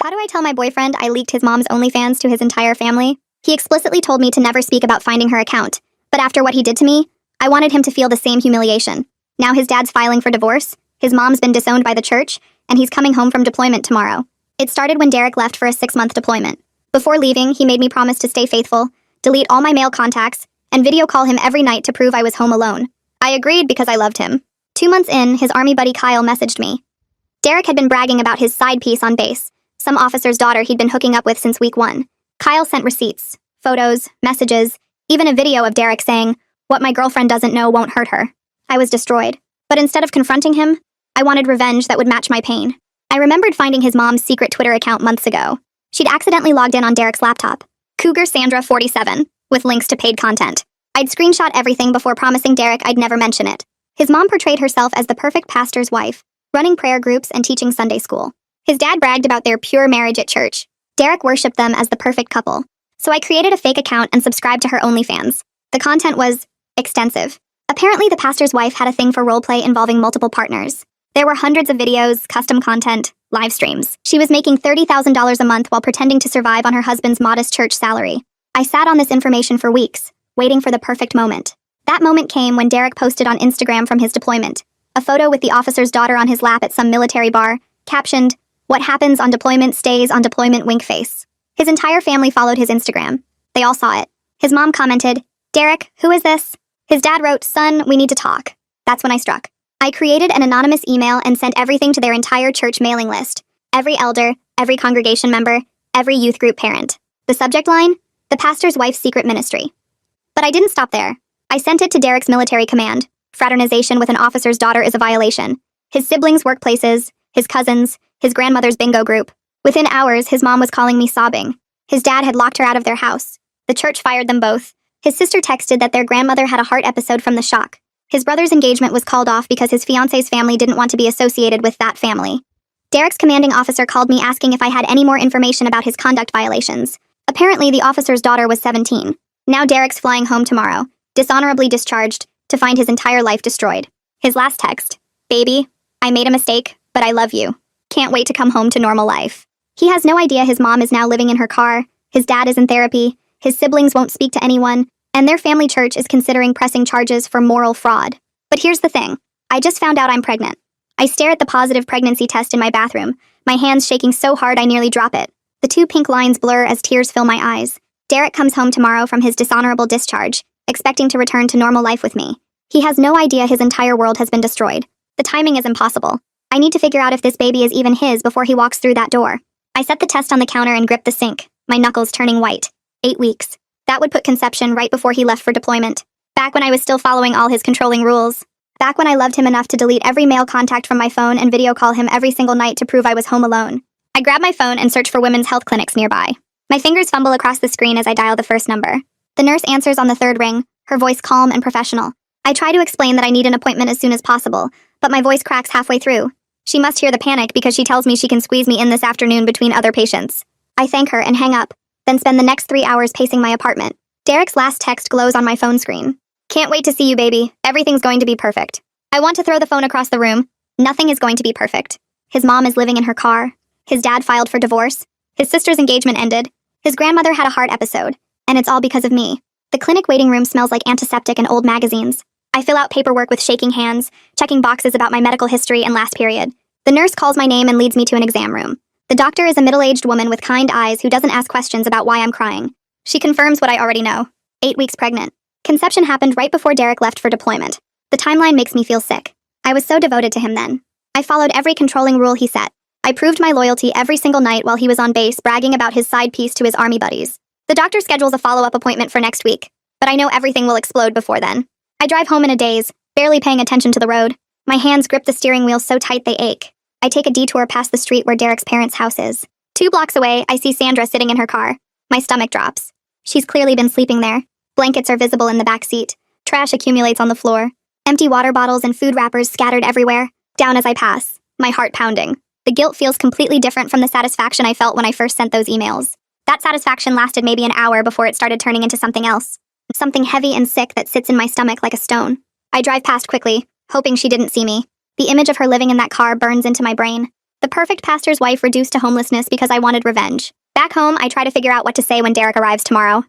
How do I tell my boyfriend I leaked his mom's OnlyFans to his entire family? He explicitly told me to never speak about finding her account, but after what he did to me, I wanted him to feel the same humiliation. Now his dad's filing for divorce, his mom's been disowned by the church, and he's coming home from deployment tomorrow. It started when Derek left for a 6-month deployment. Before leaving, he made me promise to stay faithful, delete all my male contacts, and video call him every night to prove I was home alone. I agreed because I loved him. 2 months in, his army buddy Kyle messaged me. Derek had been bragging about his side piece on base, some officer's daughter he'd been hooking up with since week 1. Kyle sent receipts, photos, messages, even a video of Derek saying, "What my girlfriend doesn't know won't hurt her." I was destroyed. But instead of confronting him, I wanted revenge that would match my pain. I remembered finding his mom's secret Twitter account months ago. She'd accidentally logged in on Derek's laptop, Cougar Sandra 47, with links to paid content. I'd screenshot everything before promising Derek I'd never mention it. His mom portrayed herself as the perfect pastor's wife, running prayer groups and teaching Sunday school. His dad bragged about their pure marriage at church. Derek worshipped them as the perfect couple. So I created a fake account and subscribed to her OnlyFans. The content was extensive. Apparently, the pastor's wife had a thing for roleplay involving multiple partners. There were hundreds of videos, custom content, live streams. She was making $30,000 a month while pretending to survive on her husband's modest church salary. I sat on this information for weeks, waiting for the perfect moment. That moment came when Derek posted on Instagram from his deployment, a photo with the officer's daughter on his lap at some military bar, captioned, "What happens on deployment stays on deployment, wink face." His entire family followed his Instagram. They all saw it. His mom commented, "Derek, who is this?" His dad wrote, "Son, we need to talk." That's when I struck. I created an anonymous email and sent everything to their entire church mailing list. Every elder, every congregation member, every youth group parent. The subject line? The pastor's wife's secret ministry. But I didn't stop there. I sent it to Derek's military command. Fraternization with an officer's daughter is a violation. His siblings' workplaces, his cousins, his grandmother's bingo group. Within hours, his mom was calling me sobbing. His dad had locked her out of their house. The church fired them both. His sister texted that their grandmother had a heart episode from the shock. His brother's engagement was called off because his fiance's family didn't want to be associated with that family. Derek's commanding officer called me asking if I had any more information about his conduct violations. Apparently, the officer's daughter was 17. Now Derek's flying home tomorrow, dishonorably discharged, to find his entire life destroyed. His last text, "Baby, I made a mistake, but I love you. Can't wait to come home to normal life." He has no idea his mom is now living in her car, his dad is in therapy, his siblings won't speak to anyone, and their family church is considering pressing charges for moral fraud. But here's the thing. I just found out I'm pregnant. I stare at the positive pregnancy test in my bathroom, my hands shaking so hard I nearly drop it. The 2 pink lines blur as tears fill my eyes. Derek comes home tomorrow from his dishonorable discharge, expecting to return to normal life with me. He has no idea his entire world has been destroyed. The timing is impossible. I need to figure out if this baby is even his before he walks through that door. I set the test on the counter and gripped the sink, my knuckles turning white. 8 weeks. That would put conception right before he left for deployment. Back when I was still following all his controlling rules. Back when I loved him enough to delete every male contact from my phone and video call him every single night to prove I was home alone. I grab my phone and search for women's health clinics nearby. My fingers fumble across the screen as I dial the first number. The nurse answers on the 3rd ring, her voice calm and professional. I try to explain that I need an appointment as soon as possible, but my voice cracks halfway through. She must hear the panic because she tells me she can squeeze me in this afternoon between other patients. I thank her and hang up, then spend the next 3 hours pacing my apartment. Derek's last text glows on my phone screen. "Can't wait to see you, baby. Everything's going to be perfect." I want to throw the phone across the room. Nothing is going to be perfect. His mom is living in her car. His dad filed for divorce. His sister's engagement ended. His grandmother had a heart episode. And it's all because of me. The clinic waiting room smells like antiseptic and old magazines. I fill out paperwork with shaking hands, checking boxes about my medical history and last period. The nurse calls my name and leads me to an exam room. The doctor is a middle-aged woman with kind eyes who doesn't ask questions about why I'm crying. She confirms what I already know. 8 weeks pregnant. Conception happened right before Derek left for deployment. The timeline makes me feel sick. I was so devoted to him then. I followed every controlling rule he set. I proved my loyalty every single night while he was on base bragging about his side piece to his army buddies. The doctor schedules a follow-up appointment for next week, but I know everything will explode before then. I drive home in a daze, barely paying attention to the road. My hands grip the steering wheel so tight they ache. I take a detour past the street where Derek's parents' house is. 2 blocks away, I see Sandra sitting in her car. My stomach drops. She's clearly been sleeping there. Blankets are visible in the back seat. Trash accumulates on the floor. Empty water bottles and food wrappers scattered everywhere. Down as I pass, my heart pounding. The guilt feels completely different from the satisfaction I felt when I first sent those emails. That satisfaction lasted maybe an hour before it started turning into something else. Something heavy and sick that sits in my stomach like a stone. I drive past quickly, hoping she didn't see me. The image of her living in that car burns into my brain. The perfect pastor's wife reduced to homelessness because I wanted revenge. Back home, I try to figure out what to say when Derek arrives tomorrow.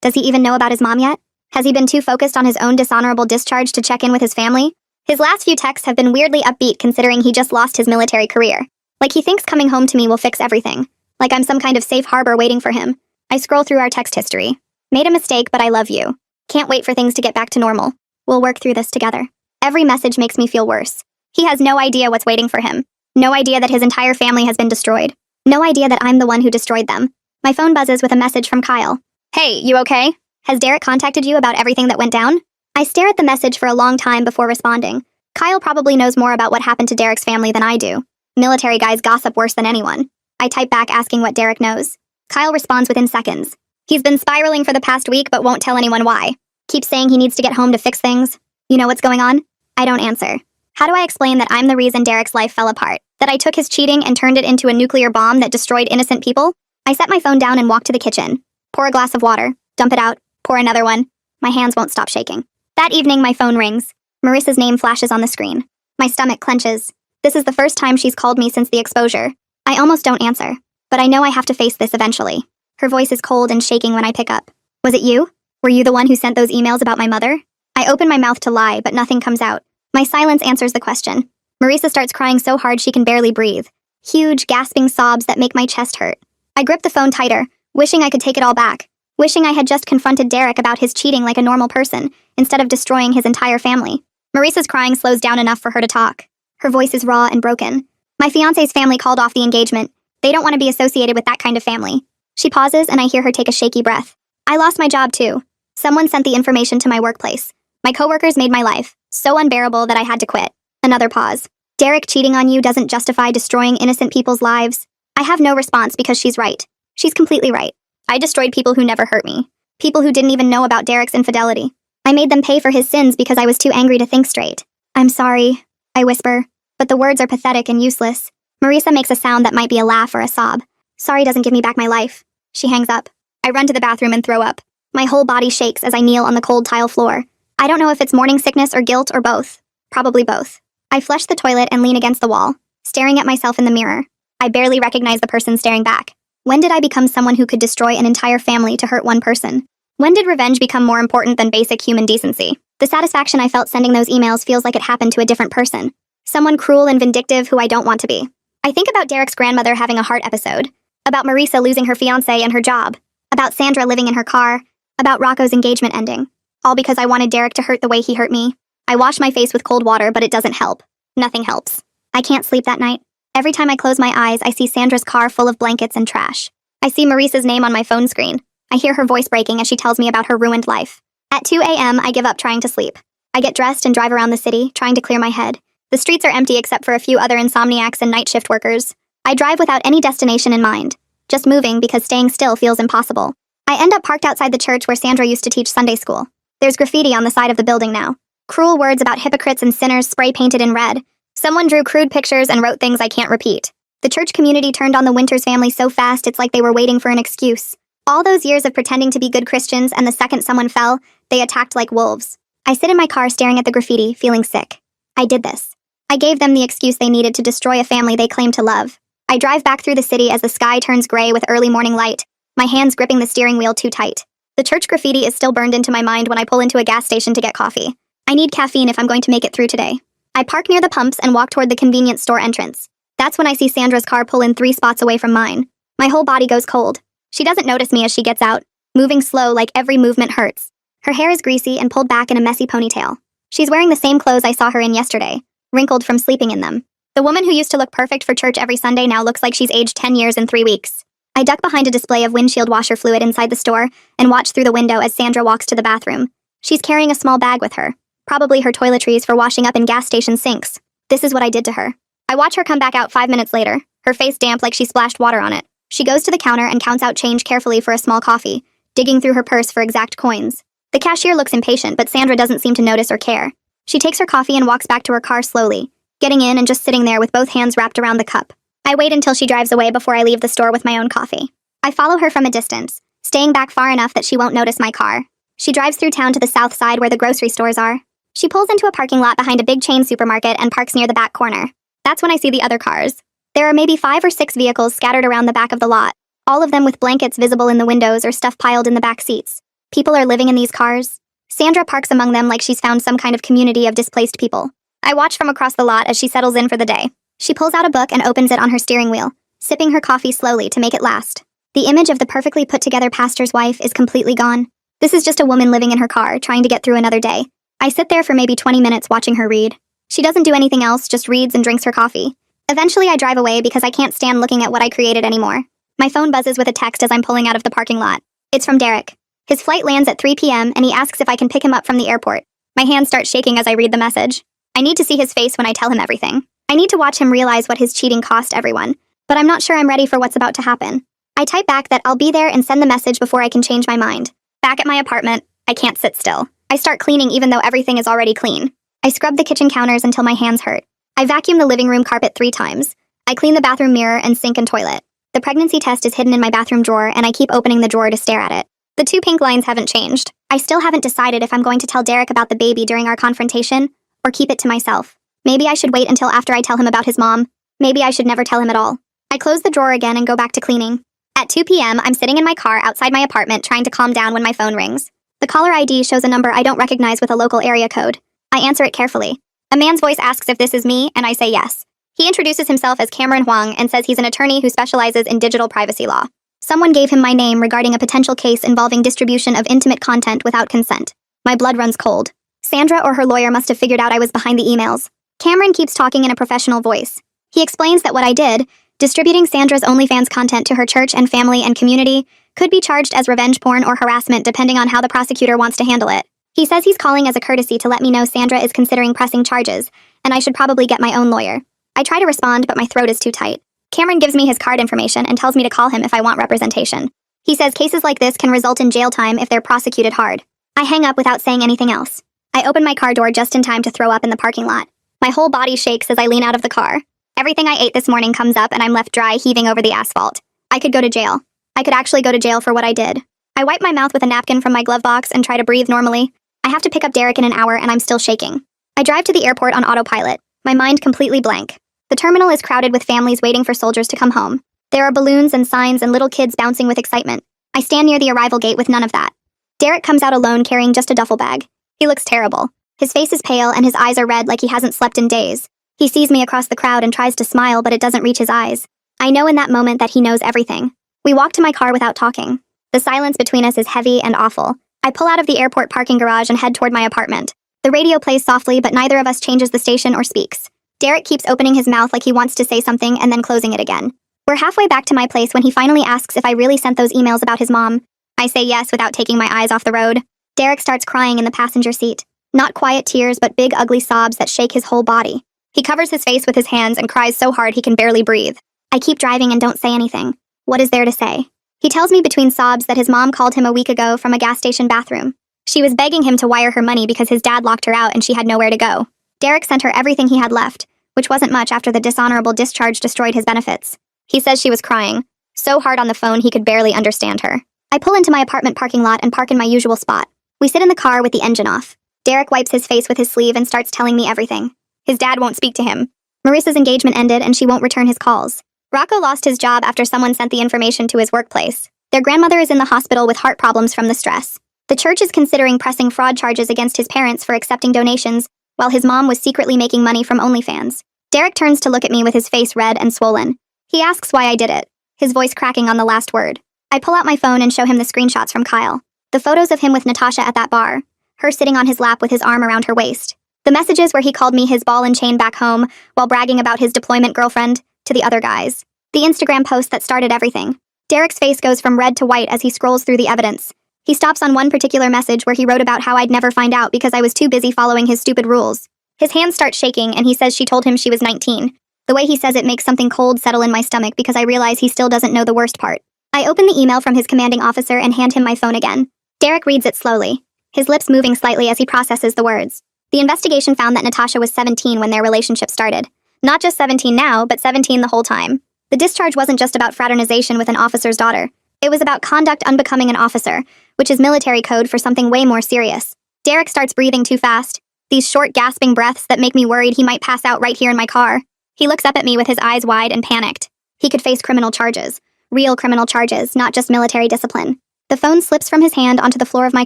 Does he even know about his mom yet? Has he been too focused on his own dishonorable discharge to check in with his family? His last few texts have been weirdly upbeat considering he just lost his military career. Like he thinks coming home to me will fix everything. Like I'm some kind of safe harbor waiting for him. I scroll through our text history. Made a mistake, but I love you. Can't wait for things to get back to normal. We'll work through this together. Every message makes me feel worse. He has no idea what's waiting for him. No idea that his entire family has been destroyed. No idea that I'm the one who destroyed them. My phone buzzes with a message from Kyle. Hey, you okay? Has Derek contacted you about everything that went down? I stare at the message for a long time before responding. Kyle probably knows more about what happened to Derek's family than I do. Military guys gossip worse than anyone. I type back asking what Derek knows. Kyle responds within seconds. He's been spiraling for the past week but won't tell anyone why. Keeps saying he needs to get home to fix things. You know what's going on? I don't answer. How do I explain that I'm the reason Derek's life fell apart? That I took his cheating and turned it into a nuclear bomb that destroyed innocent people? I set my phone down and walk to the kitchen. Pour a glass of water. Dump it out. Pour another one. My hands won't stop shaking. That evening, my phone rings. Marissa's name flashes on the screen. My stomach clenches. This is the first time she's called me since the exposure. I almost don't answer, but I know I have to face this eventually. Her voice is cold and shaking when I pick up. Was it you? Were you the one who sent those emails about my mother? I open my mouth to lie, but nothing comes out. My silence answers the question. Marissa starts crying so hard she can barely breathe. Huge, gasping sobs that make my chest hurt. I grip the phone tighter, wishing I could take it all back. Wishing I had just confronted Derek about his cheating like a normal person, instead of destroying his entire family. Marissa's crying slows down enough for her to talk. Her voice is raw and broken. My fiancé's family called off the engagement. They don't want to be associated with that kind of family. She pauses and I hear her take a shaky breath. I lost my job too. Someone sent the information to my workplace. My coworkers made my life so unbearable that I had to quit. Another pause. Derek cheating on you doesn't justify destroying innocent people's lives. I have no response because she's right. She's completely right. I destroyed people who never hurt me. People who didn't even know about Derek's infidelity. I made them pay for his sins because I was too angry to think straight. I'm sorry, I whisper, but the words are pathetic and useless. Marissa makes a sound that might be a laugh or a sob. Sorry doesn't give me back my life. She hangs up. I run to the bathroom and throw up. My whole body shakes as I kneel on the cold tile floor. I don't know if it's morning sickness or guilt or both. Probably both. I flush the toilet and lean against the wall, staring at myself in the mirror. I barely recognize the person staring back. When did I become someone who could destroy an entire family to hurt one person? When did revenge become more important than basic human decency? The satisfaction I felt sending those emails feels like it happened to a different person. Someone cruel and vindictive who I don't want to be. I think about Derek's grandmother having a heart episode. About Marissa losing her fiancé and her job. About Sandra living in her car. About Rocco's engagement ending. All because I wanted Derek to hurt the way he hurt me. I wash my face with cold water, but it doesn't help. Nothing helps. I can't sleep that night. Every time I close my eyes, I see Sandra's car full of blankets and trash. I see Marissa's name on my phone screen. I hear her voice breaking as she tells me about her ruined life. At 2 a.m., I give up trying to sleep. I get dressed and drive around the city, trying to clear my head. The streets are empty except for a few other insomniacs and night shift workers. I drive without any destination in mind. Just moving because staying still feels impossible. I end up parked outside the church where Sandra used to teach Sunday school. There's graffiti on the side of the building now. Cruel words about hypocrites and sinners spray-painted in red. Someone drew crude pictures and wrote things I can't repeat. The church community turned on the Winters family so fast it's like they were waiting for an excuse. All those years of pretending to be good Christians, and the second someone fell, they attacked like wolves. I sit in my car staring at the graffiti, feeling sick. I did this. I gave them the excuse they needed to destroy a family they claimed to love. I drive back through the city as the sky turns gray with early morning light, my hands gripping the steering wheel too tight. The church graffiti is still burned into my mind when I pull into a gas station to get coffee. I need caffeine if I'm going to make it through today. I park near the pumps and walk toward the convenience store entrance. That's when I see Sandra's car pull in 3 spots away from mine. My whole body goes cold. She doesn't notice me as she gets out, moving slow like every movement hurts. Her hair is greasy and pulled back in a messy ponytail. She's wearing the same clothes I saw her in yesterday, wrinkled from sleeping in them. The woman who used to look perfect for church every Sunday now looks like she's aged 10 years in 3 weeks. I duck behind a display of windshield washer fluid inside the store and watch through the window as Sandra walks to the bathroom. She's carrying a small bag with her, probably her toiletries for washing up in gas station sinks. This is what I did to her. I watch her come back out 5 minutes later, her face damp like she splashed water on it. She goes to the counter and counts out change carefully for a small coffee, digging through her purse for exact coins. The cashier looks impatient, but Sandra doesn't seem to notice or care. She takes her coffee and walks back to her car slowly, getting in and just sitting there with both hands wrapped around the cup. I wait until she drives away before I leave the store with my own coffee. I follow her from a distance, staying back far enough that she won't notice my car. She drives through town to the south side where the grocery stores are. She pulls into a parking lot behind a big chain supermarket and parks near the back corner. That's when I see the other cars. There are maybe 5 or 6 vehicles scattered around the back of the lot, all of them with blankets visible in the windows or stuff piled in the back seats. People are living in these cars. Sandra parks among them like she's found some kind of community of displaced people. I watch from across the lot as she settles in for the day. She pulls out a book and opens it on her steering wheel, sipping her coffee slowly to make it last. The image of the perfectly put-together pastor's wife is completely gone. This is just a woman living in her car, trying to get through another day. I sit there for maybe 20 minutes watching her read. She doesn't do anything else, just reads and drinks her coffee. Eventually, I drive away because I can't stand looking at what I created anymore. My phone buzzes with a text as I'm pulling out of the parking lot. It's from Derek. His flight lands at 3 p.m. and he asks if I can pick him up from the airport. My hands start shaking as I read the message. I need to see his face when I tell him everything. I need to watch him realize what his cheating cost everyone, but I'm not sure I'm ready for what's about to happen. I type back that I'll be there and send the message before I can change my mind. Back at my apartment, I can't sit still. I start cleaning even though everything is already clean. I scrub the kitchen counters until my hands hurt. I vacuum the living room carpet 3 times. I clean the bathroom mirror and sink and toilet. The pregnancy test is hidden in my bathroom drawer and I keep opening the drawer to stare at it. The 2 pink lines haven't changed. I still haven't decided if I'm going to tell Derek about the baby during our confrontation or keep it to myself. Maybe I should wait until after I tell him about his mom. Maybe I should never tell him at all. I close the drawer again and go back to cleaning. At 2 p.m., I'm sitting in my car outside my apartment trying to calm down when my phone rings. The caller ID shows a number I don't recognize with a local area code. I answer it carefully. A man's voice asks if this is me, and I say yes. He introduces himself as Cameron Huang and says he's an attorney who specializes in digital privacy law. Someone gave him my name regarding a potential case involving distribution of intimate content without consent. My blood runs cold. Sandra or her lawyer must have figured out I was behind the emails. Cameron keeps talking in a professional voice. He explains that what I did, distributing Sandra's OnlyFans content to her church and family and community, could be charged as revenge porn or harassment depending on how the prosecutor wants to handle it. He says he's calling as a courtesy to let me know Sandra is considering pressing charges, and I should probably get my own lawyer. I try to respond, but my throat is too tight. Cameron gives me his card information and tells me to call him if I want representation. He says cases like this can result in jail time if they're prosecuted hard. I hang up without saying anything else. I open my car door just in time to throw up in the parking lot. My whole body shakes as I lean out of the car. Everything I ate this morning comes up and I'm left dry, heaving over the asphalt. I could go to jail. I could actually go to jail for what I did. I wipe my mouth with a napkin from my glove box and try to breathe normally. I have to pick up Derek in an hour and I'm still shaking. I drive to the airport on autopilot, my mind completely blank. The terminal is crowded with families waiting for soldiers to come home. There are balloons and signs and little kids bouncing with excitement. I stand near the arrival gate with none of that. Derek comes out alone carrying just a duffel bag. He looks terrible. His face is pale and his eyes are red like he hasn't slept in days. He sees me across the crowd and tries to smile, but it doesn't reach his eyes. I know in that moment that he knows everything. We walk to my car without talking. The silence between us is heavy and awful. I pull out of the airport parking garage and head toward my apartment. The radio plays softly, but neither of us changes the station or speaks. Derek keeps opening his mouth like he wants to say something and then closing it again. We're halfway back to my place when he finally asks if I really sent those emails about his mom. I say yes without taking my eyes off the road. Derek starts crying in the passenger seat. Not quiet tears, but big ugly sobs that shake his whole body. He covers his face with his hands and cries so hard he can barely breathe. I keep driving and don't say anything. What is there to say? He tells me between sobs that his mom called him a week ago from a gas station bathroom. She was begging him to wire her money because his dad locked her out and she had nowhere to go. Derek sent her everything he had left, which wasn't much after the dishonorable discharge destroyed his benefits. He says she was crying, so hard on the phone he could barely understand her. I pull into my apartment parking lot and park in my usual spot. We sit in the car with the engine off. Derek wipes his face with his sleeve and starts telling me everything. His dad won't speak to him. Marissa's engagement ended and she won't return his calls. Rocco lost his job after someone sent the information to his workplace. Their grandmother is in the hospital with heart problems from the stress. The church is considering pressing fraud charges against his parents for accepting donations, while his mom was secretly making money from OnlyFans. Derek turns to look at me with his face red and swollen. He asks why I did it, his voice cracking on the last word. I pull out my phone and show him the screenshots from Kyle. The photos of him with Natasha at that bar, her sitting on his lap with his arm around her waist. The messages where he called me his ball and chain back home while bragging about his deployment girlfriend to the other guys. The Instagram post that started everything. Derek's face goes from red to white as he scrolls through the evidence. He stops on one particular message where he wrote about how I'd never find out because I was too busy following his stupid rules. His hands start shaking and he says she told him she was 19. The way he says it makes something cold settle in my stomach because I realize he still doesn't know the worst part. I open the email from his commanding officer and hand him my phone again. Derek reads it slowly, his lips moving slightly as he processes the words. The investigation found that Natasha was 17 when their relationship started. Not just 17 now, but 17 the whole time. The discharge wasn't just about fraternization with an officer's daughter. It was about conduct unbecoming an officer, which is military code for something way more serious. Derek starts breathing too fast. These short, gasping breaths that make me worried he might pass out right here in my car. He looks up at me with his eyes wide and panicked. He could face criminal charges. Real criminal charges, not just military discipline. The phone slips from his hand onto the floor of my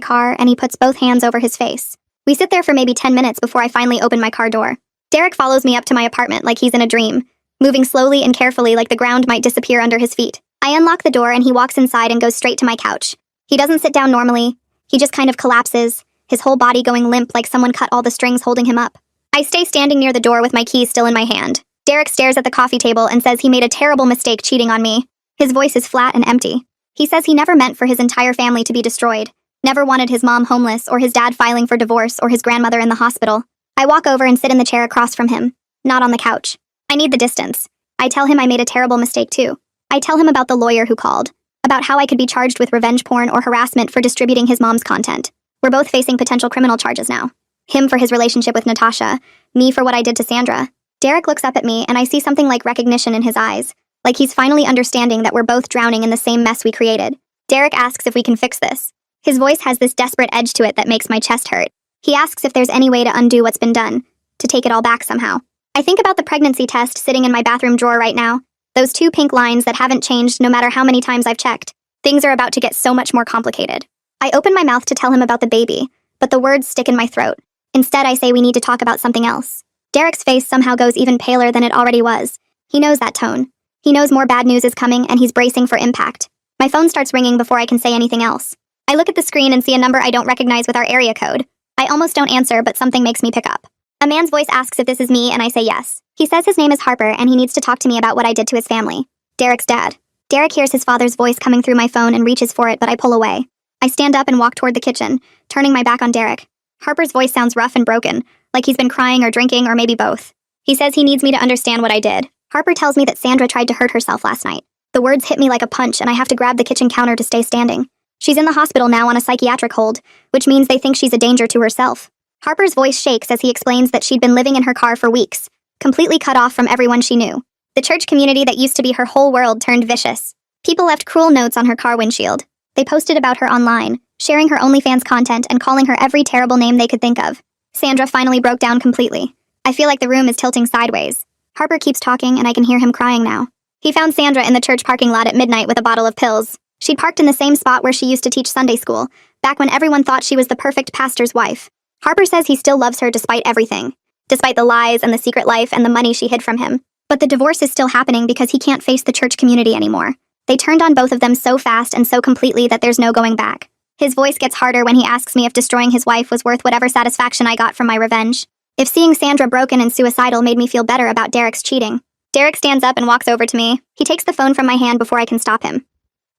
car, and he puts both hands over his face. We sit there for maybe 10 minutes before I finally open my car door. Derek follows me up to my apartment like he's in a dream, moving slowly and carefully like the ground might disappear under his feet. I unlock the door and he walks inside and goes straight to my couch. He doesn't sit down normally. He just kind of collapses, his whole body going limp like someone cut all the strings holding him up. I stay standing near the door with my keys still in my hand. Derek stares at the coffee table and says he made a terrible mistake cheating on me. His voice is flat and empty. He says he never meant for his entire family to be destroyed, never wanted his mom homeless or his dad filing for divorce or his grandmother in the hospital. I walk over and sit in the chair across from him, not on the couch. I need the distance. I tell him I made a terrible mistake too. I tell him about the lawyer who called, about how I could be charged with revenge porn or harassment for distributing his mom's content. We're both facing potential criminal charges now. Him for his relationship with Natasha, me for what I did to Sandra. Derek looks up at me and I see something like recognition in his eyes, like he's finally understanding that we're both drowning in the same mess we created. Derek asks if we can fix this. His voice has this desperate edge to it that makes my chest hurt. He asks if there's any way to undo what's been done, to take it all back somehow. I think about the pregnancy test sitting in my bathroom drawer right now, those 2 pink lines that haven't changed no matter how many times I've checked. Things are about to get so much more complicated. I open my mouth to tell him about the baby, but the words stick in my throat. Instead, I say we need to talk about something else. Derek's face somehow goes even paler than it already was. He knows that tone. He knows more bad news is coming and he's bracing for impact. My phone starts ringing before I can say anything else. I look at the screen and see a number I don't recognize with our area code. I almost don't answer, but something makes me pick up. A man's voice asks if this is me and I say yes. He says his name is Harper and he needs to talk to me about what I did to his family. Derek's dad. Derek hears his father's voice coming through my phone and reaches for it, but I pull away. I stand up and walk toward the kitchen, turning my back on Derek. Harper's voice sounds rough and broken, like he's been crying or drinking or maybe both. He says he needs me to understand what I did. Harper tells me that Sandra tried to hurt herself last night. The words hit me like a punch and I have to grab the kitchen counter to stay standing. She's in the hospital now on a psychiatric hold, which means they think she's a danger to herself. Harper's voice shakes as he explains that she'd been living in her car for weeks, completely cut off from everyone she knew. The church community that used to be her whole world turned vicious. People left cruel notes on her car windshield. They posted about her online, sharing her OnlyFans content and calling her every terrible name they could think of. Sandra finally broke down completely. I feel like the room is tilting sideways. Harper keeps talking and I can hear him crying now. He found Sandra in the church parking lot at midnight with a bottle of pills. She'd parked in the same spot where she used to teach Sunday school, back when everyone thought she was the perfect pastor's wife. Harper says he still loves her despite everything, despite the lies and the secret life and the money she hid from him. But the divorce is still happening because he can't face the church community anymore. They turned on both of them so fast and so completely that there's no going back. His voice gets harder when he asks me if destroying his wife was worth whatever satisfaction I got from my revenge. If seeing Sandra broken and suicidal made me feel better about Derek's cheating. Derek stands up and walks over to me. He takes the phone from my hand before I can stop him.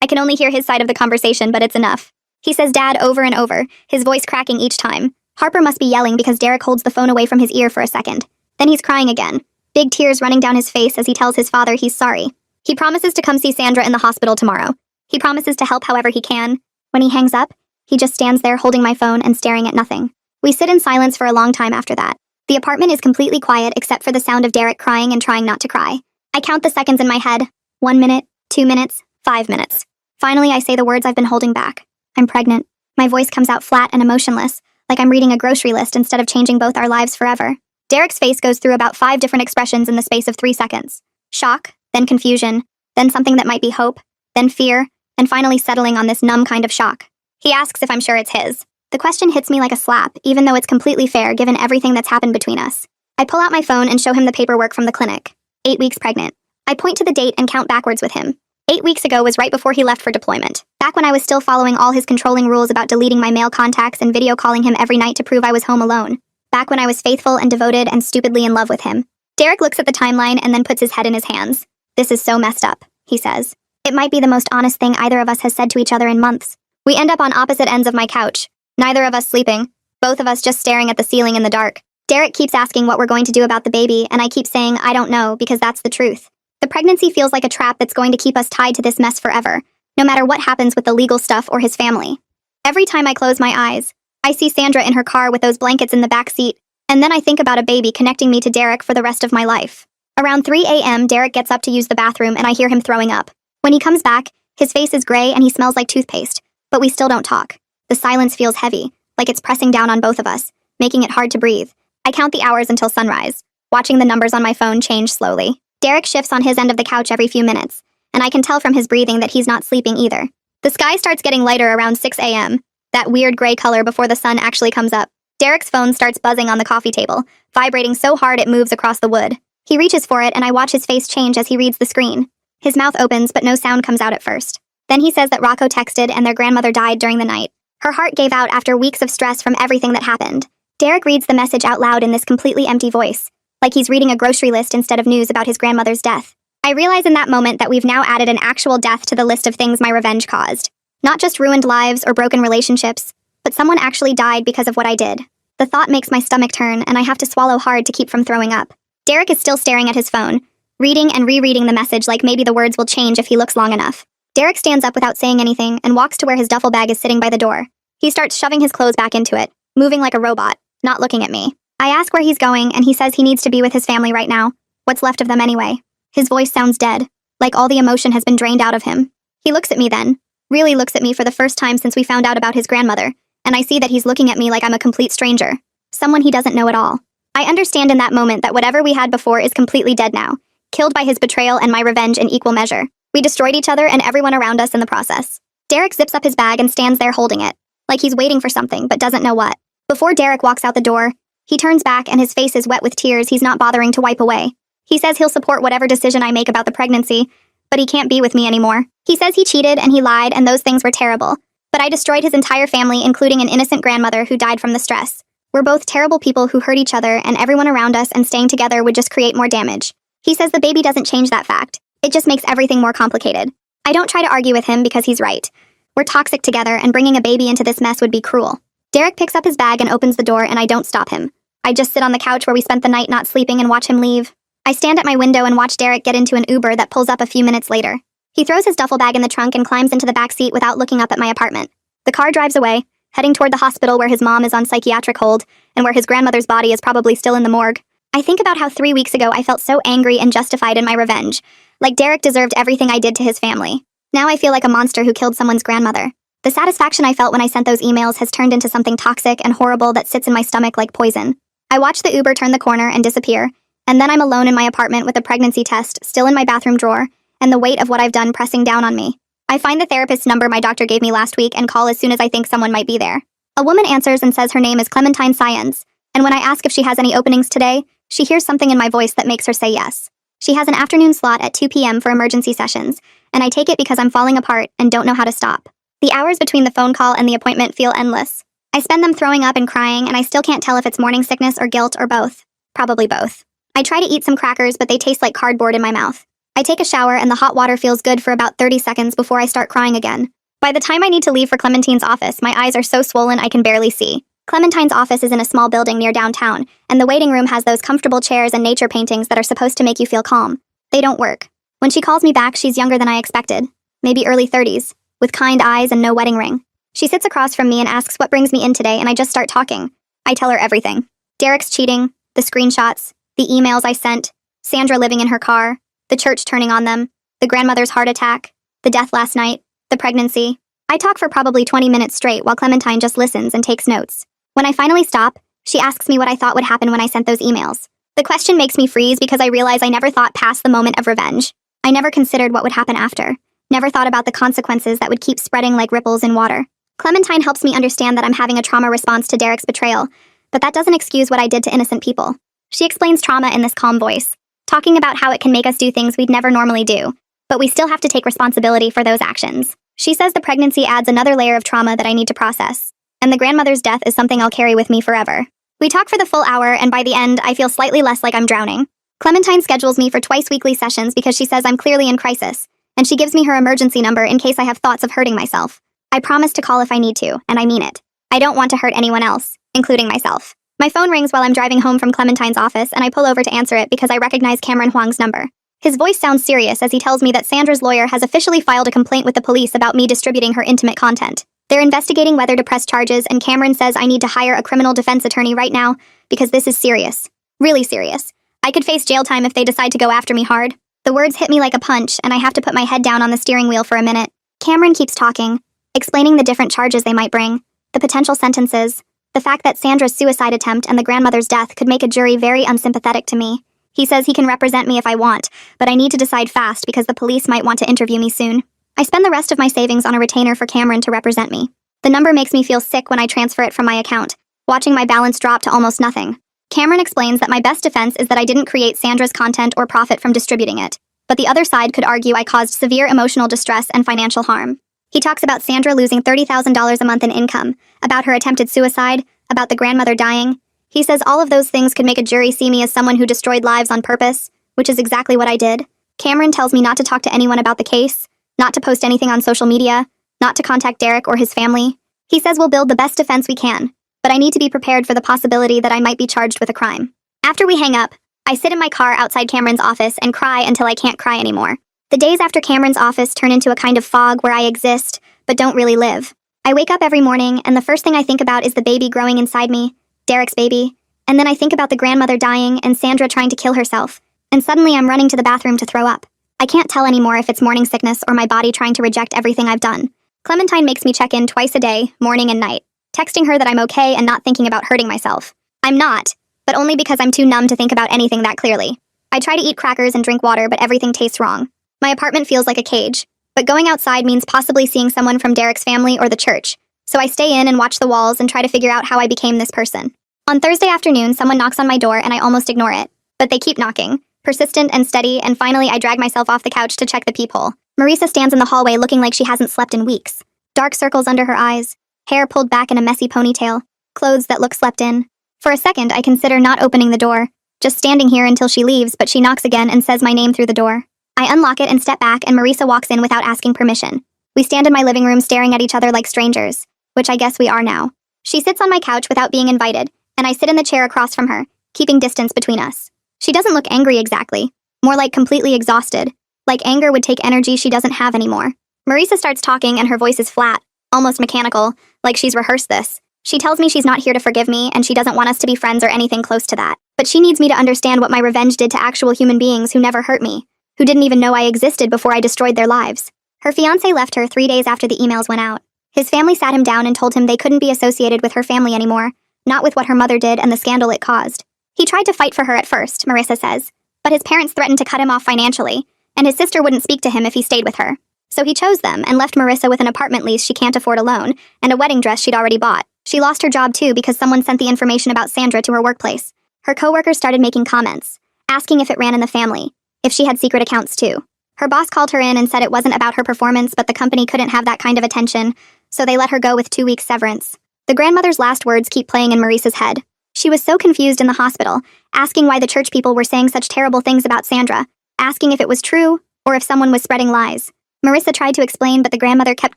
I can only hear his side of the conversation, but it's enough. He says Dad over and over, his voice cracking each time. Harper must be yelling because Derek holds the phone away from his ear for a second. Then he's crying again, big tears running down his face as he tells his father he's sorry. He promises to come see Sandra in the hospital tomorrow. He promises to help however he can. When he hangs up, he just stands there holding my phone and staring at nothing. We sit in silence for a long time after that. The apartment is completely quiet except for the sound of Derek crying and trying not to cry. I count the seconds in my head. 1 minute, 2 minutes, 5 minutes. Finally, I say the words I've been holding back. I'm pregnant. My voice comes out flat and emotionless, like I'm reading a grocery list instead of changing both our lives forever. Derek's face goes through about 5 different expressions in the space of 3 seconds. Shock, then confusion, then something that might be hope, then fear, and finally settling on this numb kind of shock. He asks if I'm sure it's his. The question hits me like a slap, even though it's completely fair given everything that's happened between us. I pull out my phone and show him the paperwork from the clinic. 8 weeks pregnant. I point to the date and count backwards with him. 8 weeks ago was right before he left for deployment. Back when I was still following all his controlling rules about deleting my male contacts and video calling him every night to prove I was home alone. Back when I was faithful and devoted and stupidly in love with him. Derek looks at the timeline and then puts his head in his hands. This is so messed up, he says. It might be the most honest thing either of us has said to each other in months. We end up on opposite ends of my couch. Neither of us sleeping. Both of us just staring at the ceiling in the dark. Derek keeps asking what we're going to do about the baby, and I keep saying I don't know because that's the truth. The pregnancy feels like a trap that's going to keep us tied to this mess forever, no matter what happens with the legal stuff or his family. Every time I close my eyes, I see Sandra in her car with those blankets in the back seat, and then I think about a baby connecting me to Derek for the rest of my life. Around 3 a.m., Derek gets up to use the bathroom and I hear him throwing up. When he comes back, his face is gray and he smells like toothpaste, but we still don't talk. The silence feels heavy, like it's pressing down on both of us, making it hard to breathe. I count the hours until sunrise. watching the numbers on my phone change slowly. Derek shifts on his end of the couch every few minutes, and I can tell from his breathing that he's not sleeping either. The sky starts getting lighter around 6 a.m., that weird gray color before the sun actually comes up. Derek's phone starts buzzing on the coffee table, vibrating so hard it moves across the wood. He reaches for it, and I watch his face change as he reads the screen. His mouth opens, but no sound comes out at first. Then he says that Rocco texted and their grandmother died during the night. Her heart gave out after weeks of stress from everything that happened. Derek reads the message out loud in this completely empty voice, like he's reading a grocery list instead of news about his grandmother's death. I realize in that moment that we've now added an actual death to the list of things my revenge caused. Not just ruined lives or broken relationships, but someone actually died because of what I did. The thought makes my stomach turn, and I have to swallow hard to keep from throwing up. Derek is still staring at his phone, reading and rereading the message like maybe the words will change if he looks long enough. Derek stands up without saying anything and walks to where his duffel bag is sitting by the door. He starts shoving his clothes back into it, moving like a robot, not looking at me. I ask where he's going, and he says he needs to be with his family right now. What's left of them anyway? His voice sounds dead, like all the emotion has been drained out of him. He looks at me then, really looks at me for the first time since we found out about his grandmother, and I see that he's looking at me like I'm a complete stranger, someone he doesn't know at all. I understand in that moment that whatever we had before is completely dead now, killed by his betrayal and my revenge in equal measure. We destroyed each other and everyone around us in the process. Derek zips up his bag and stands there holding it, like he's waiting for something but doesn't know what. Before Derek walks out the door, he turns back and his face is wet with tears he's not bothering to wipe away. He says he'll support whatever decision I make about the pregnancy, but he can't be with me anymore. He says he cheated and he lied and those things were terrible, but I destroyed his entire family, including an innocent grandmother who died from the stress. We're both terrible people who hurt each other, and everyone around us, and staying together would just create more damage. He says the baby doesn't change that fact. It just makes everything more complicated. I don't try to argue with him because he's right. We're toxic together, and bringing a baby into this mess would be cruel. Derek picks up his bag and opens the door, and I don't stop him. I just sit on the couch where we spent the night not sleeping and watch him leave. I stand at my window and watch Derek get into an Uber that pulls up a few minutes later. He throws his duffel bag in the trunk and climbs into the back seat without looking up at my apartment. The car drives away, heading toward the hospital where his mom is on psychiatric hold and where his grandmother's body is probably still in the morgue. I think about how 3 weeks ago I felt so angry and justified in my revenge, like Derek deserved everything I did to his family. Now I feel like a monster who killed someone's grandmother. The satisfaction I felt when I sent those emails has turned into something toxic and horrible that sits in my stomach like poison. I watch the Uber turn the corner and disappear, and then I'm alone in my apartment with a pregnancy test still in my bathroom drawer and the weight of what I've done pressing down on me. I find the therapist's number my doctor gave me last week and call as soon as I think someone might be there. A woman answers and says her name is Clementine Syens, and when I ask if she has any openings today, she hears something in my voice that makes her say yes. She has an afternoon slot at 2 p.m. for emergency sessions, and I take it because I'm falling apart and don't know how to stop. The hours between the phone call and the appointment feel endless. I spend them throwing up and crying, and I still can't tell if it's morning sickness or guilt or both. Probably both. I try to eat some crackers, but they taste like cardboard in my mouth. I take a shower, and the hot water feels good for about 30 seconds before I start crying again. By the time I need to leave for Clementine's office, my eyes are so swollen I can barely see. Clementine's office is in a small building near downtown, and the waiting room has those comfortable chairs and nature paintings that are supposed to make you feel calm. They don't work. When she calls me back, she's younger than I expected. Maybe early 30s, with kind eyes and no wedding ring. She sits across from me and asks what brings me in today, and I just start talking. I tell her everything. Derek's cheating, the screenshots, the emails I sent, Sandra living in her car, the church turning on them, the grandmother's heart attack, the death last night, the pregnancy. I talk for probably 20 minutes straight while Clementine just listens and takes notes. When I finally stop, she asks me what I thought would happen when I sent those emails. The question makes me freeze because I realize I never thought past the moment of revenge. I never considered what would happen after. Never thought about the consequences that would keep spreading like ripples in water. Clementine helps me understand that I'm having a trauma response to Derek's betrayal, but that doesn't excuse what I did to innocent people. She explains trauma in this calm voice, talking about how it can make us do things we'd never normally do, but we still have to take responsibility for those actions. She says the pregnancy adds another layer of trauma that I need to process, and the grandmother's death is something I'll carry with me forever. We talk for the full hour, and by the end, I feel slightly less like I'm drowning. Clementine schedules me for twice-weekly sessions because she says I'm clearly in crisis, and she gives me her emergency number in case I have thoughts of hurting myself. I promise to call if I need to, and I mean it. I don't want to hurt anyone else, including myself. My phone rings while I'm driving home from Clementine's office, and I pull over to answer it because I recognize Cameron Huang's number. His voice sounds serious as he tells me that Sandra's lawyer has officially filed a complaint with the police about me distributing her intimate content. They're investigating whether to press charges, and Cameron says I need to hire a criminal defense attorney right now because this is serious. Really serious. I could face jail time if they decide to go after me hard. The words hit me like a punch, and I have to put my head down on the steering wheel for a minute. Cameron keeps talking, explaining the different charges they might bring, the potential sentences, The fact that Sandra's suicide attempt and the grandmother's death could make a jury very unsympathetic to me. He says he can represent me if I want, but I need to decide fast because the police might want to interview me soon. I spend the rest of my savings on a retainer for Cameron to represent me. The number makes me feel sick when I transfer it from my account, watching my balance drop to almost nothing. Cameron explains that my best defense is that I didn't create Sandra's content or profit from distributing it, but the other side could argue I caused severe emotional distress and financial harm. He talks about Sandra losing $30,000 a month in income, about her attempted suicide, about the grandmother dying. He says all of those things could make a jury see me as someone who destroyed lives on purpose, which is exactly what I did. Cameron tells me not to talk to anyone about the case, not to post anything on social media, not to contact Derek or his family. He says we'll build the best defense we can, but I need to be prepared for the possibility that I might be charged with a crime. After we hang up, I sit in my car outside Cameron's office and cry until I can't cry anymore. The days after Cameron's office turn into a kind of fog where I exist, but don't really live. I wake up every morning, and the first thing I think about is the baby growing inside me, Derek's baby, and then I think about the grandmother dying and Sandra trying to kill herself, and suddenly I'm running to the bathroom to throw up. I can't tell anymore if it's morning sickness or my body trying to reject everything I've done. Clementine makes me check in twice a day, morning and night, texting her that I'm okay and not thinking about hurting myself. I'm not, but only because I'm too numb to think about anything that clearly. I try to eat crackers and drink water, but everything tastes wrong. My apartment feels like a cage, but going outside means possibly seeing someone from Derek's family or the church, so I stay in and watch the walls and try to figure out how I became this person. On Thursday afternoon, someone knocks on my door and I almost ignore it, but they keep knocking, persistent and steady, and finally I drag myself off the couch to check the peephole. Marisa stands in the hallway looking like she hasn't slept in weeks. Dark circles under her eyes, hair pulled back in a messy ponytail, clothes that look slept in. For a second, I consider not opening the door, just standing here until she leaves, but she knocks again and says my name through the door. I unlock it and step back, and Marisa walks in without asking permission. We stand in my living room staring at each other like strangers, which I guess we are now. She sits on my couch without being invited, and I sit in the chair across from her, keeping distance between us. She doesn't look angry exactly, more like completely exhausted, like anger would take energy she doesn't have anymore. Marisa starts talking and her voice is flat, almost mechanical, like she's rehearsed this. She tells me she's not here to forgive me and she doesn't want us to be friends or anything close to that. But she needs me to understand what my revenge did to actual human beings who never hurt me, who didn't even know I existed before I destroyed their lives. Her fiancé left her 3 days after the emails went out. His family sat him down and told him they couldn't be associated with her family anymore, not with what her mother did and the scandal it caused. He tried to fight for her at first, Marisa says, but his parents threatened to cut him off financially, and his sister wouldn't speak to him if he stayed with her. So he chose them and left Marisa with an apartment lease she can't afford alone and a wedding dress she'd already bought. She lost her job too because someone sent the information about Sandra to her workplace. Her coworkers started making comments, asking if it ran in the family, if she had secret accounts too. Her boss called her in and said it wasn't about her performance, but the company couldn't have that kind of attention, so they let her go with 2 weeks severance. The grandmother's last words keep playing in Marisa's head. She was so confused in the hospital, asking why the church people were saying such terrible things about Sandra, asking if it was true or if someone was spreading lies. Marisa tried to explain, but the grandmother kept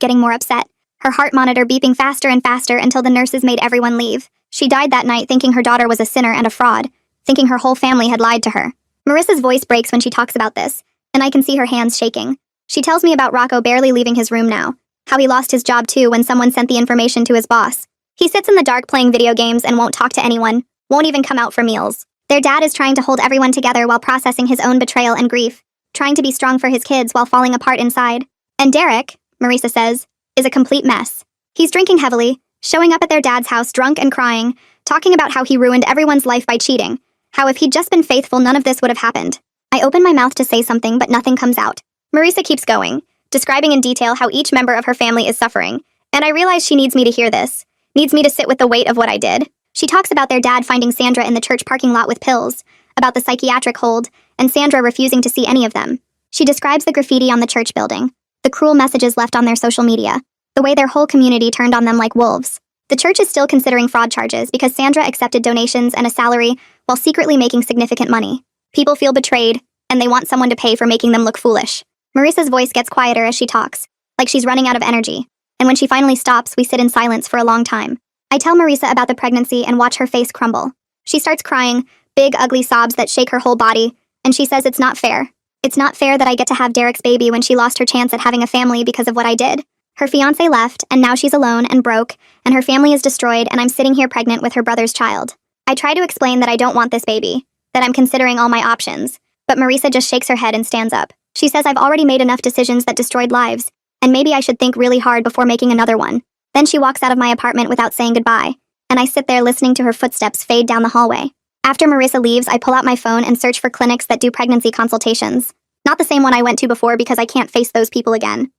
getting more upset, her heart monitor beeping faster and faster until the nurses made everyone leave. She died that night thinking her daughter was a sinner and a fraud, thinking her whole family had lied to her. Marisa's voice breaks when she talks about this, and I can see her hands shaking. She tells me about Rocco barely leaving his room now, how he lost his job too when someone sent the information to his boss. He sits in the dark playing video games and won't talk to anyone, won't even come out for meals. Their dad is trying to hold everyone together while processing his own betrayal and grief, trying to be strong for his kids while falling apart inside. And Derek, Marisa says, is a complete mess. He's drinking heavily, showing up at their dad's house drunk and crying, talking about how he ruined everyone's life by cheating, how if he'd just been faithful none of this would have happened. I open my mouth to say something, but nothing comes out. Marisa keeps going, describing in detail how each member of her family is suffering, and I realize she needs me to hear this, needs me to sit with the weight of what I did. She talks about their dad finding Sandra in the church parking lot with pills, about the psychiatric hold, and Sandra refusing to see any of them. She describes the graffiti on the church building, the cruel messages left on their social media, the way their whole community turned on them like wolves. The church is still considering fraud charges because Sandra accepted donations and a salary while secretly making significant money. People feel betrayed, and they want someone to pay for making them look foolish. Marisa's voice gets quieter as she talks, like she's running out of energy, and when she finally stops, we sit in silence for a long time. I tell Marisa about the pregnancy and watch her face crumble. She starts crying, big, ugly sobs that shake her whole body, and she says it's not fair. It's not fair that I get to have Derek's baby when she lost her chance at having a family because of what I did. Her fiancé left, and now she's alone and broke, and her family is destroyed, and I'm sitting here pregnant with her brother's child. I try to explain that I don't want this baby, that I'm considering all my options, but Marisa just shakes her head and stands up. She says I've already made enough decisions that destroyed lives, and maybe I should think really hard before making another one. Then she walks out of my apartment without saying goodbye, and I sit there listening to her footsteps fade down the hallway. After Marissa leaves, I pull out my phone and search for clinics that do pregnancy consultations. Not the same one I went to before because I can't face those people again.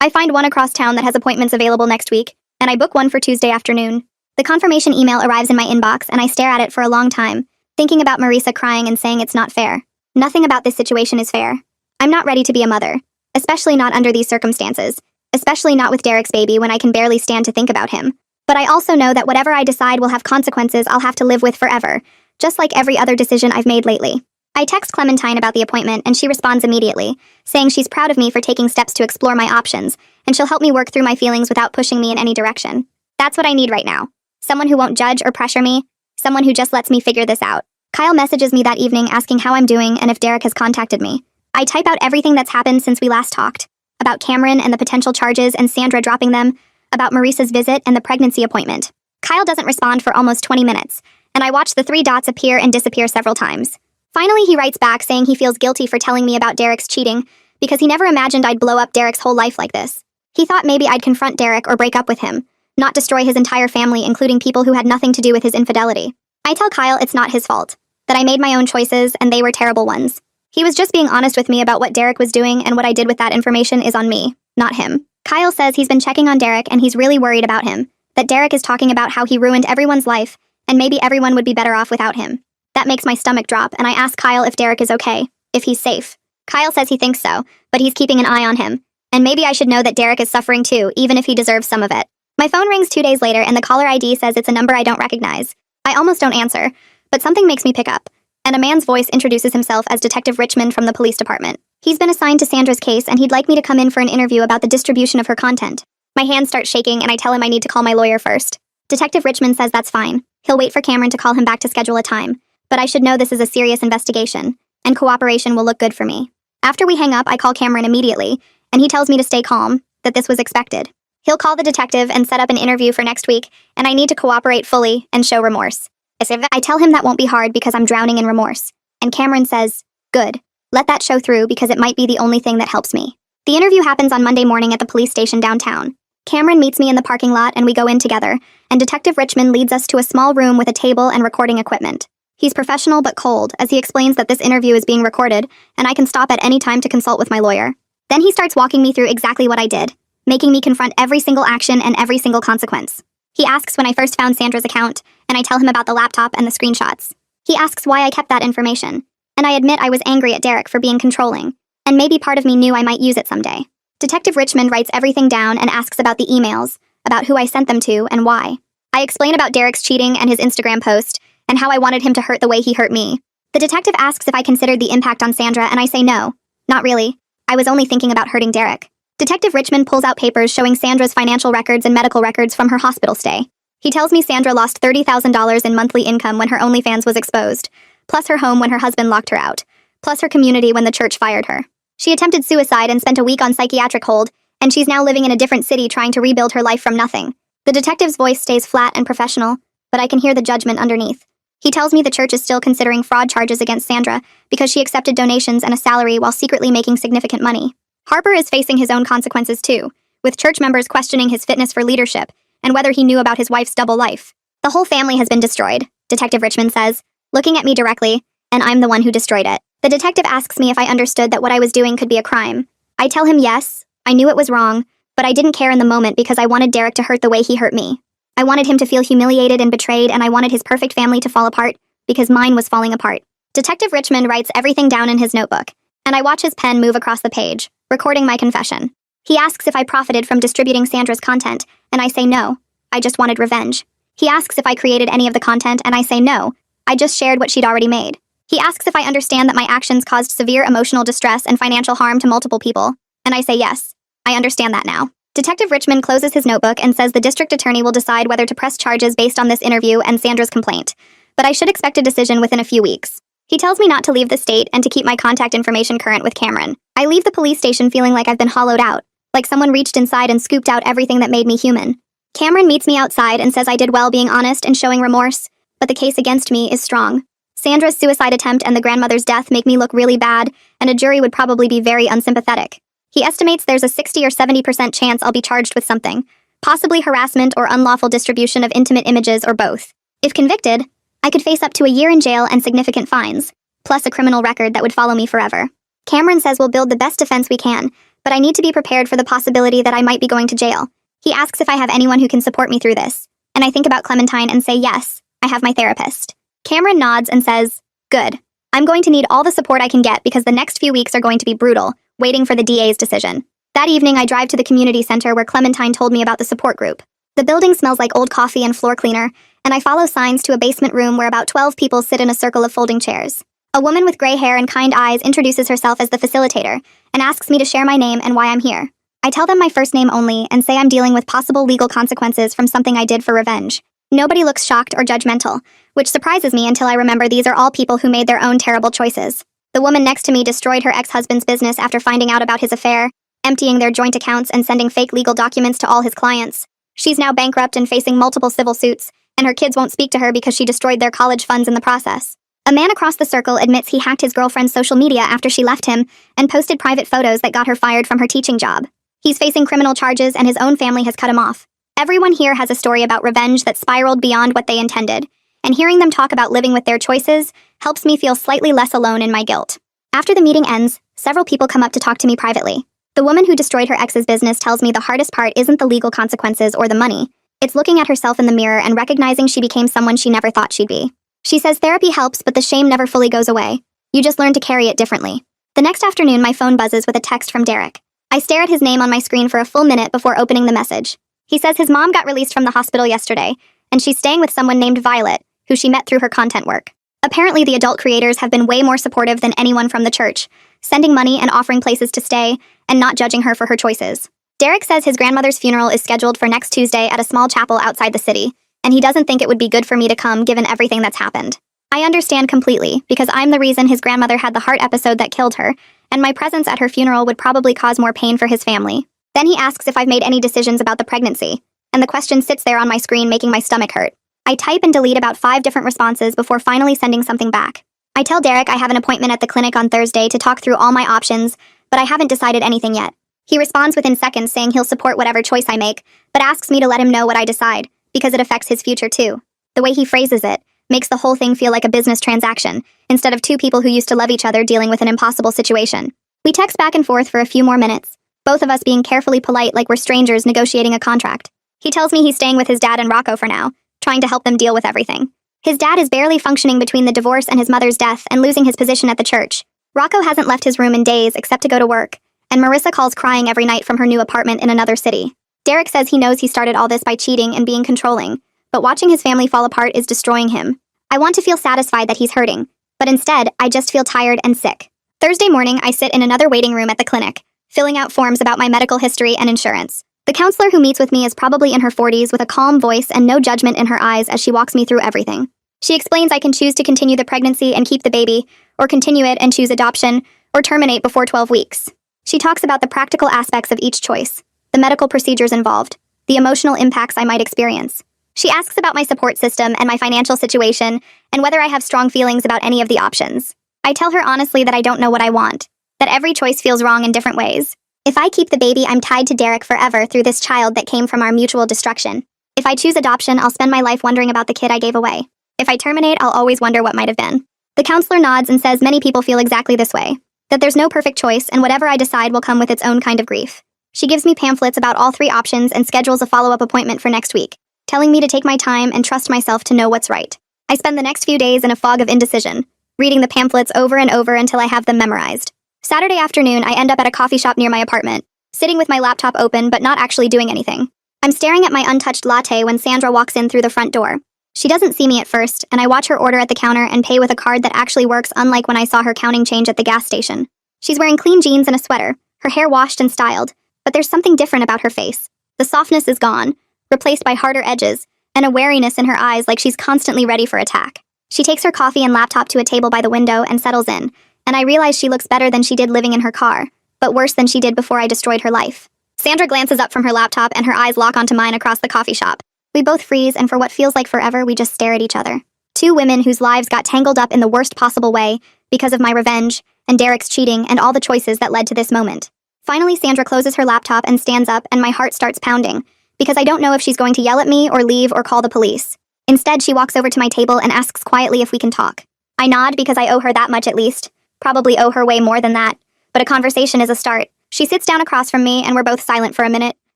I find one across town that has appointments available next week, and I book one for Tuesday afternoon. The confirmation email arrives in my inbox, and I stare at it for a long time, thinking about Marissa crying and saying it's not fair. Nothing about this situation is fair. I'm not ready to be a mother, especially not under these circumstances, especially not with Derek's baby when I can barely stand to think about him. But I also know that whatever I decide will have consequences I'll have to live with forever, just like every other decision I've made lately. I text Clementine about the appointment, and she responds immediately, saying she's proud of me for taking steps to explore my options, and she'll help me work through my feelings without pushing me in any direction. That's what I need right now. Someone who won't judge or pressure me, someone who just lets me figure this out. Kyle messages me that evening asking how I'm doing and if Derek has contacted me. I type out everything that's happened since we last talked, about Cameron and the potential charges and Sandra dropping them, about Marissa's visit and the pregnancy appointment. Kyle doesn't respond for almost 20 minutes, and I watch the 3 dots appear and disappear several times. Finally, he writes back saying he feels guilty for telling me about Derek's cheating because he never imagined I'd blow up Derek's whole life like this. He thought maybe I'd confront Derek or break up with him, not destroy his entire family, including people who had nothing to do with his infidelity. I tell Kyle it's not his fault, that I made my own choices and they were terrible ones. He was just being honest with me about what Derek was doing, and what I did with that information is on me, not him. Kyle says he's been checking on Derek and he's really worried about him, that Derek is talking about how he ruined everyone's life and maybe everyone would be better off without him. That makes my stomach drop, and I ask Kyle if Derek is okay, if he's safe. Kyle says he thinks so, but he's keeping an eye on him, and maybe I should know that Derek is suffering too, even if he deserves some of it. My phone rings 2 days later, and the caller ID says it's a number I don't recognize. I almost don't answer, but something makes me pick up, and a man's voice introduces himself as Detective Richmond from the police department. He's been assigned to Sandra's case, and he'd like me to come in for an interview about the distribution of her content. My hands start shaking, and I tell him I need to call my lawyer first. Detective Richmond says that's fine. He'll wait for Cameron to call him back to schedule a time. But I should know this is a serious investigation, and cooperation will look good for me. After we hang up, I call Cameron immediately, and he tells me to stay calm, that this was expected. He'll call the detective and set up an interview for next week, and I need to cooperate fully and show remorse. I tell him that won't be hard because I'm drowning in remorse, and Cameron says, good. Let that show through because it might be the only thing that helps me. The interview happens on Monday morning at the police station downtown. Cameron meets me in the parking lot and we go in together, and Detective Richmond leads us to a small room with a table and recording equipment. He's professional but cold as he explains that this interview is being recorded and I can stop at any time to consult with my lawyer. Then he starts walking me through exactly what I did, making me confront every single action and every single consequence. He asks when I first found Sandra's account, and I tell him about the laptop and the screenshots. He asks why I kept that information, and I admit I was angry at Derek for being controlling, and maybe part of me knew I might use it someday. Detective Richmond writes everything down and asks about the emails, about who I sent them to and why. I explain about Derek's cheating and his Instagram post, and how I wanted him to hurt the way he hurt me. The detective asks if I considered the impact on Sandra, and I say no. Not really. I was only thinking about hurting Derek. Detective Richmond pulls out papers showing Sandra's financial records and medical records from her hospital stay. He tells me Sandra lost $30,000 in monthly income when her OnlyFans was exposed, plus her home when her husband locked her out, plus her community when the church fired her. She attempted suicide and spent a week on psychiatric hold, and she's now living in a different city trying to rebuild her life from nothing. The detective's voice stays flat and professional, but I can hear the judgment underneath. He tells me the church is still considering fraud charges against Sandra because she accepted donations and a salary while secretly making significant money. Harper is facing his own consequences too, with church members questioning his fitness for leadership and whether he knew about his wife's double life. The whole family has been destroyed, Detective Richmond says, looking at me directly, and I'm the one who destroyed it. The detective asks me if I understood that what I was doing could be a crime. I tell him yes, I knew it was wrong, but I didn't care in the moment because I wanted Derek to hurt the way he hurt me. I wanted him to feel humiliated and betrayed, and I wanted his perfect family to fall apart because mine was falling apart. Detective Richmond writes everything down in his notebook, and I watch his pen move across the page, recording my confession. He asks if I profited from distributing Sandra's content, and I say no. I just wanted revenge. He asks if I created any of the content, and I say no. I just shared what she'd already made. He asks if I understand that my actions caused severe emotional distress and financial harm to multiple people, and I say yes. I understand that now. Detective Richmond closes his notebook and says the district attorney will decide whether to press charges based on this interview and Sandra's complaint, but I should expect a decision within a few weeks. He tells me not to leave the state and to keep my contact information current with Cameron. I leave the police station feeling like I've been hollowed out, like someone reached inside and scooped out everything that made me human. Cameron meets me outside and says I did well being honest and showing remorse, but the case against me is strong. Sandra's suicide attempt and the grandmother's death make me look really bad, and a jury would probably be very unsympathetic. He estimates there's a 60 or 70% chance I'll be charged with something, possibly harassment or unlawful distribution of intimate images or both. If convicted, I could face up to a year in jail and significant fines, plus a criminal record that would follow me forever. Cameron says we'll build the best defense we can, but I need to be prepared for the possibility that I might be going to jail. He asks if I have anyone who can support me through this, and I think about Clementine and say yes, I have my therapist. Cameron nods and says, good. I'm going to need all the support I can get because the next few weeks are going to be brutal, waiting for the DA's decision. That evening, I drive to the community center where Clementine told me about the support group. The building smells like old coffee and floor cleaner, and I follow signs to a basement room where about 12 people sit in a circle of folding chairs. A woman with gray hair and kind eyes introduces herself as the facilitator and asks me to share my name and why I'm here. I tell them my first name only and say I'm dealing with possible legal consequences from something I did for revenge. Nobody looks shocked or judgmental, which surprises me until I remember these are all people who made their own terrible choices. The woman next to me destroyed her ex-husband's business after finding out about his affair, emptying their joint accounts and sending fake legal documents to all his clients. She's now bankrupt and facing multiple civil suits, and her kids won't speak to her because she destroyed their college funds in the process. A man across the circle admits he hacked his girlfriend's social media after she left him and posted private photos that got her fired from her teaching job. He's facing criminal charges and his own family has cut him off. Everyone here has a story about revenge that spiraled beyond what they intended, and hearing them talk about living with their choices helps me feel slightly less alone in my guilt. After the meeting ends, several people come up to talk to me privately. The woman who destroyed her ex's business tells me the hardest part isn't the legal consequences or the money. It's looking at herself in the mirror and recognizing she became someone she never thought she'd be. She says therapy helps, but the shame never fully goes away. You just learn to carry it differently. The next afternoon, my phone buzzes with a text from Derek. I stare at his name on my screen for a full minute before opening the message. He says his mom got released from the hospital yesterday, and she's staying with someone named Violet, who she met through her content work. Apparently, the adult creators have been way more supportive than anyone from the church, sending money and offering places to stay, and not judging her for her choices. Derek says his grandmother's funeral is scheduled for next Tuesday at a small chapel outside the city, and he doesn't think it would be good for me to come given everything that's happened. I understand completely, because I'm the reason his grandmother had the heart episode that killed her, and my presence at her funeral would probably cause more pain for his family. Then he asks if I've made any decisions about the pregnancy, and the question sits there on my screen making my stomach hurt. I type and delete about 5 different responses before finally sending something back. I tell Derek I have an appointment at the clinic on Thursday to talk through all my options, but I haven't decided anything yet. He responds within seconds saying he'll support whatever choice I make, but asks me to let him know what I decide, because it affects his future too. The way he phrases it makes the whole thing feel like a business transaction, instead of 2 people who used to love each other dealing with an impossible situation. We text back and forth for a few more minutes, both of us being carefully polite like we're strangers negotiating a contract. He tells me he's staying with his dad in Rocco for now, trying to help them deal with everything. His dad is barely functioning between the divorce and his mother's death and losing his position at the church. Rocco hasn't left his room in days except to go to work, and Marissa calls crying every night from her new apartment in another city. Derek says he knows he started all this by cheating and being controlling, but watching his family fall apart is destroying him. I want to feel satisfied that he's hurting, but instead, I just feel tired and sick. Thursday morning, I sit in another waiting room at the clinic, filling out forms about my medical history and insurance. The counselor who meets with me is probably in her 40s with a calm voice and no judgment in her eyes as she walks me through everything. She explains I can choose to continue the pregnancy and keep the baby, or continue it and choose adoption, or terminate before 12 weeks. She talks about the practical aspects of each choice, the medical procedures involved, the emotional impacts I might experience. She asks about my support system and my financial situation, and whether I have strong feelings about any of the options. I tell her honestly that I don't know what I want, that every choice feels wrong in different ways. If I keep the baby, I'm tied to Derek forever through this child that came from our mutual destruction. If I choose adoption, I'll spend my life wondering about the kid I gave away. If I terminate, I'll always wonder what might have been. The counselor nods and says many people feel exactly this way, that there's no perfect choice and whatever I decide will come with its own kind of grief. She gives me pamphlets about all 3 options and schedules a follow-up appointment for next week, telling me to take my time and trust myself to know what's right. I spend the next few days in a fog of indecision, reading the pamphlets over and over until I have them memorized. Saturday afternoon, I end up at a coffee shop near my apartment, sitting with my laptop open but not actually doing anything. I'm staring at my untouched latte when Sandra walks in through the front door. She doesn't see me at first, and I watch her order at the counter and pay with a card that actually works, unlike when I saw her counting change at the gas station. She's wearing clean jeans and a sweater, her hair washed and styled, but there's something different about her face. The softness is gone, replaced by harder edges, and a wariness in her eyes like she's constantly ready for attack. She takes her coffee and laptop to a table by the window and settles in, and I realize she looks better than she did living in her car, but worse than she did before I destroyed her life. Sandra glances up from her laptop and her eyes lock onto mine across the coffee shop. We both freeze, and for what feels like forever, we just stare at each other. 2 women whose lives got tangled up in the worst possible way because of my revenge, and Derek's cheating, and all the choices that led to this moment. Finally, Sandra closes her laptop and stands up, and my heart starts pounding, because I don't know if she's going to yell at me or leave or call the police. Instead, she walks over to my table and asks quietly if we can talk. I nod because I owe her that much at least. Probably owe her way more than that. But a conversation is a start. She sits down across from me and we're both silent for a minute,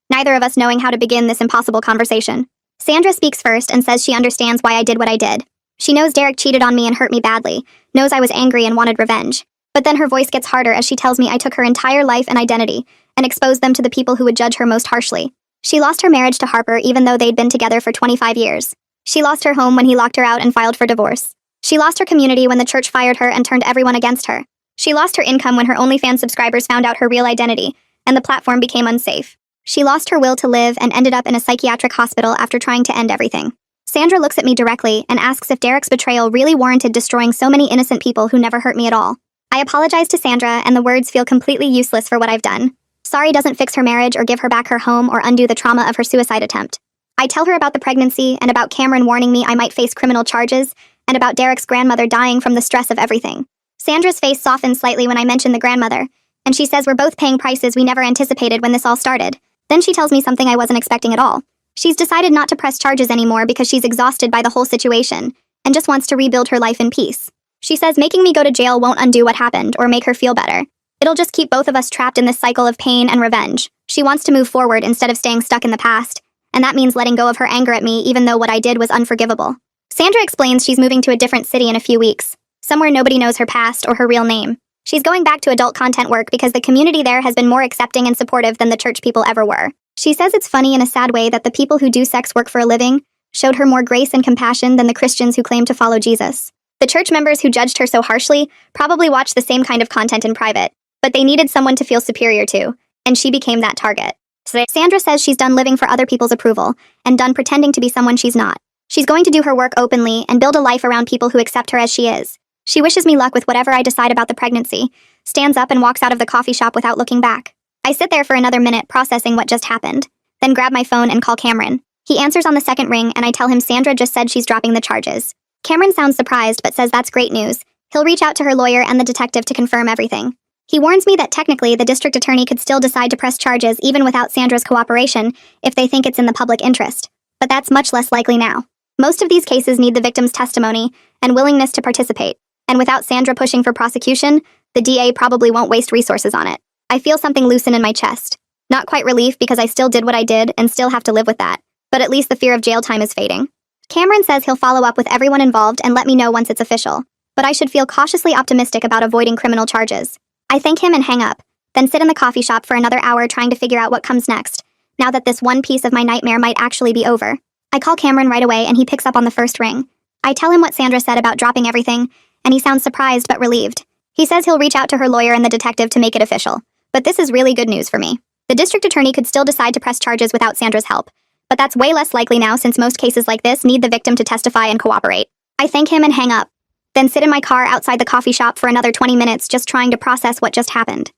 neither of us knowing how to begin this impossible conversation. Sandra speaks first and says she understands why I did what I did. She knows Derek cheated on me and hurt me badly, knows I was angry and wanted revenge. But then her voice gets harder as she tells me I took her entire life and identity and exposed them to the people who would judge her most harshly. She lost her marriage to Harper even though they'd been together for 25 years. She lost her home when he locked her out and filed for divorce. She lost her community when the church fired her and turned everyone against her. She lost her income when her OnlyFans subscribers found out her real identity, and the platform became unsafe. She lost her will to live and ended up in a psychiatric hospital after trying to end everything. Sandra looks at me directly and asks if Derek's betrayal really warranted destroying so many innocent people who never hurt me at all. I apologize to Sandra, and the words feel completely useless for what I've done. Sorry doesn't fix her marriage or give her back her home or undo the trauma of her suicide attempt. I tell her about the pregnancy and about Cameron warning me I might face criminal charges and about Derek's grandmother dying from the stress of everything. Sandra's face softens slightly when I mention the grandmother, and she says we're both paying prices we never anticipated when this all started. Then she tells me something I wasn't expecting at all. She's decided not to press charges anymore because she's exhausted by the whole situation and just wants to rebuild her life in peace. She says making me go to jail won't undo what happened or make her feel better. It'll just keep both of us trapped in this cycle of pain and revenge. She wants to move forward instead of staying stuck in the past, and that means letting go of her anger at me even though what I did was unforgivable. Sandra explains she's moving to a different city in a few weeks, somewhere nobody knows her past or her real name. She's going back to adult content work because the community there has been more accepting and supportive than the church people ever were. She says it's funny in a sad way that the people who do sex work for a living showed her more grace and compassion than the Christians who claim to follow Jesus. The church members who judged her so harshly probably watched the same kind of content in private, but they needed someone to feel superior to, and she became that target. Sandra says she's done living for other people's approval and done pretending to be someone she's not. She's going to do her work openly and build a life around people who accept her as she is. She wishes me luck with whatever I decide about the pregnancy, stands up and walks out of the coffee shop without looking back. I sit there for another minute processing what just happened, then grab my phone and call Cameron. He answers on the second ring and I tell him Sandra just said she's dropping the charges. Cameron sounds surprised but says that's great news. He'll reach out to her lawyer and the detective to confirm everything. He warns me that technically the district attorney could still decide to press charges even without Sandra's cooperation if they think it's in the public interest. But that's much less likely now. Most of these cases need the victim's testimony and willingness to participate. And without Sandra pushing for prosecution, the DA probably won't waste resources on it. I feel something loosen in my chest. Not quite relief because I still did what I did and still have to live with that. But at least the fear of jail time is fading. Cameron says he'll follow up with everyone involved and let me know once it's official. But I should feel cautiously optimistic about avoiding criminal charges. I thank him and hang up, then sit in the coffee shop for another hour trying to figure out what comes next, now that this one piece of my nightmare might actually be over. I call Cameron right away and he picks up on the first ring. I tell him what Sandra said about dropping everything, and he sounds surprised but relieved. He says he'll reach out to her lawyer and the detective to make it official. But this is really good news for me. The district attorney could still decide to press charges without Sandra's help, but that's way less likely now since most cases like this need the victim to testify and cooperate. I thank him and hang up, then sit in my car outside the coffee shop for another 20 minutes just trying to process what just happened.